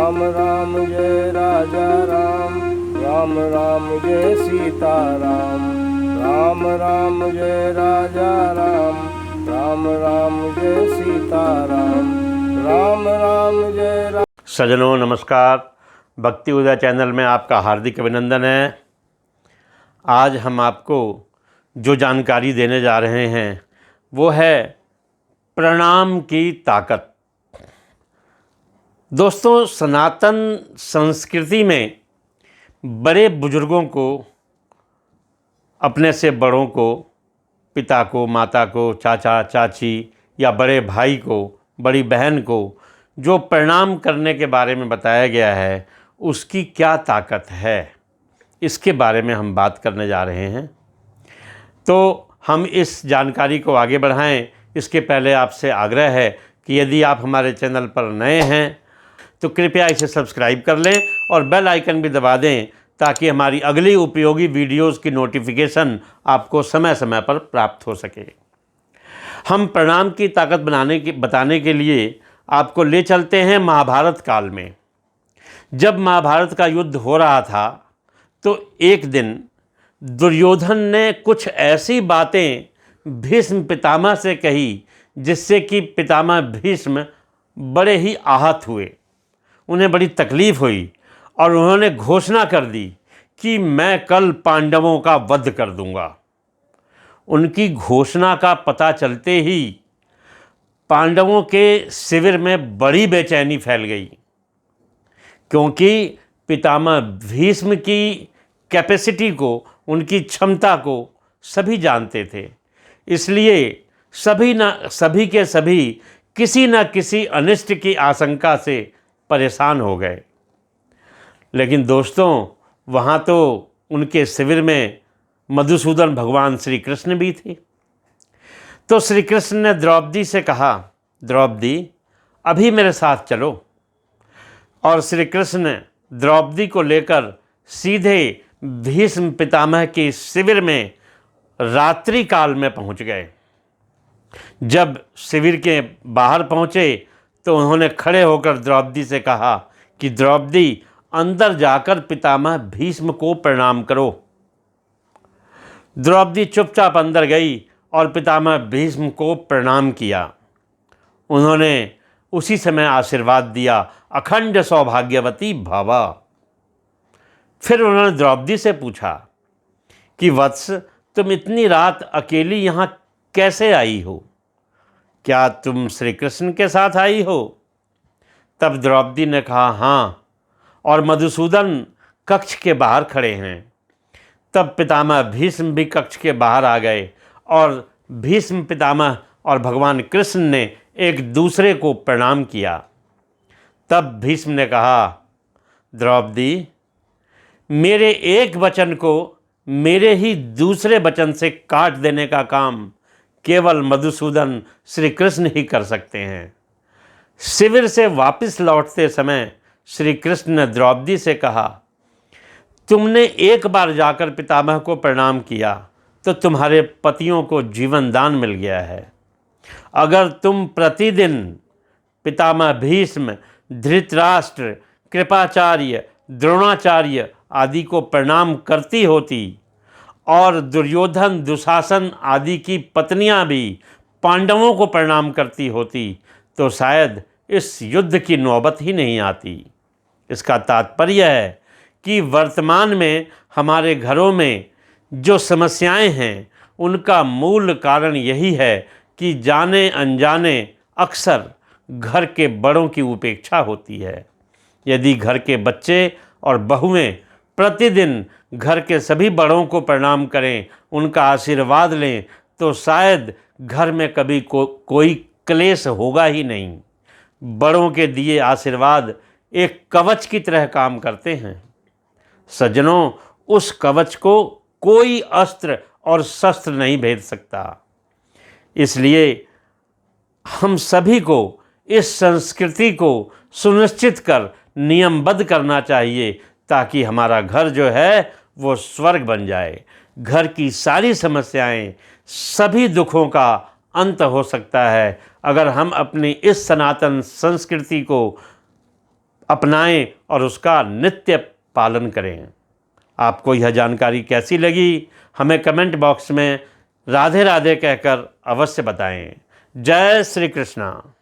राम राम जय राजा राम, राम राम जय सीता राम, राम राम जय राजा राम, राम राम जय सीता राम, राम राम जय राम। सज्जनों नमस्कार, भक्ति उदय चैनल में आपका हार्दिक अभिनंदन है। आज हम आपको जो जानकारी देने जा रहे हैं वो है प्रणाम की ताकत। दोस्तों, सनातन संस्कृति में बड़े बुजुर्गों को, अपने से बड़ों को, पिता को, माता को, चाचा चाची या बड़े भाई को, बड़ी बहन को जो प्रणाम करने के बारे में बताया गया है, उसकी क्या ताकत है, इसके बारे में हम बात करने जा रहे हैं। तो हम इस जानकारी को आगे बढ़ाएं, इसके पहले आपसे आग्रह है कि यदि आप हमारे चैनल पर नए हैं तो कृपया इसे सब्सक्राइब कर लें और बेल आइकन भी दबा दें ताकि हमारी अगली उपयोगी वीडियोस की नोटिफिकेशन आपको समय समय पर प्राप्त हो सके। हम प्रणाम की ताकत बताने के लिए आपको ले चलते हैं महाभारत काल में। जब महाभारत का युद्ध हो रहा था तो एक दिन दुर्योधन ने कुछ ऐसी बातें भीष्म पितामह से कही जिससे कि पितामह भीष्म बड़े ही आहत हुए, उन्हें बड़ी तकलीफ़ हुई और उन्होंने घोषणा कर दी कि मैं कल पांडवों का वध कर दूंगा। उनकी घोषणा का पता चलते ही पांडवों के शिविर में बड़ी बेचैनी फैल गई, क्योंकि पितामह भीष्म की कैपेसिटी को, उनकी क्षमता को सभी जानते थे। इसलिए सभी के सभी किसी न किसी अनिष्ट की आशंका से परेशान हो गए। लेकिन दोस्तों, वहाँ तो उनके शिविर में मधुसूदन भगवान श्री कृष्ण भी थे। तो श्री कृष्ण ने द्रौपदी से कहा, द्रौपदी अभी मेरे साथ चलो। और श्री कृष्ण द्रौपदी को लेकर सीधे भीष्म पितामह के शिविर में रात्रि काल में पहुंच गए। जब शिविर के बाहर पहुंचे तो उन्होंने खड़े होकर द्रौपदी से कहा कि द्रौपदी अंदर जाकर पितामह भीष्म को प्रणाम करो। द्रौपदी चुपचाप अंदर गई और पितामह भीष्म को प्रणाम किया। उन्होंने उसी समय आशीर्वाद दिया, अखंड सौभाग्यवती भव। फिर उन्होंने द्रौपदी से पूछा कि वत्स, तुम इतनी रात अकेली यहाँ कैसे आई हो? क्या तुम श्री कृष्ण के साथ आई हो? तब द्रौपदी ने कहा, हाँ, और मधुसूदन कक्ष के बाहर खड़े हैं। तब पितामह भीष्म भी कक्ष के बाहर आ गए और भीष्म पितामह और भगवान कृष्ण ने एक दूसरे को प्रणाम किया। तब भीष्म ने कहा, द्रौपदी, मेरे एक वचन को मेरे ही दूसरे वचन से काट देने का काम केवल मधुसूदन श्री कृष्ण ही कर सकते हैं। शिविर से वापस लौटते समय श्री कृष्ण ने द्रौपदी से कहा, तुमने एक बार जाकर पितामह को प्रणाम किया तो तुम्हारे पतियों को जीवन दान मिल गया है। अगर तुम प्रतिदिन पितामह भीष्म, धृतराष्ट्र, कृपाचार्य, द्रोणाचार्य आदि को प्रणाम करती होती और दुर्योधन, दुशासन आदि की पत्नियां भी पांडवों को प्रणाम करती होती तो शायद इस युद्ध की नौबत ही नहीं आती। इसका तात्पर्य है कि वर्तमान में हमारे घरों में जो समस्याएं हैं उनका मूल कारण यही है कि जाने अनजाने अक्सर घर के बड़ों की उपेक्षा होती है। यदि घर के बच्चे और बहुएं प्रतिदिन घर के सभी बड़ों को प्रणाम करें, उनका आशीर्वाद लें, तो शायद घर में कभी कोई क्लेश होगा ही नहीं। बड़ों के दिए आशीर्वाद एक कवच की तरह काम करते हैं। सज्जनों, उस कवच को कोई अस्त्र और शस्त्र नहीं भेद सकता। इसलिए हम सभी को इस संस्कृति को सुनिश्चित कर नियमबद्ध करना चाहिए ताकि हमारा घर जो है वो स्वर्ग बन जाए। घर की सारी समस्याएं, सभी दुखों का अंत हो सकता है अगर हम अपनी इस सनातन संस्कृति को अपनाएं और उसका नित्य पालन करें। आपको यह जानकारी कैसी लगी हमें कमेंट बॉक्स में राधे राधे कहकर अवश्य बताएं। जय श्री कृष्णा।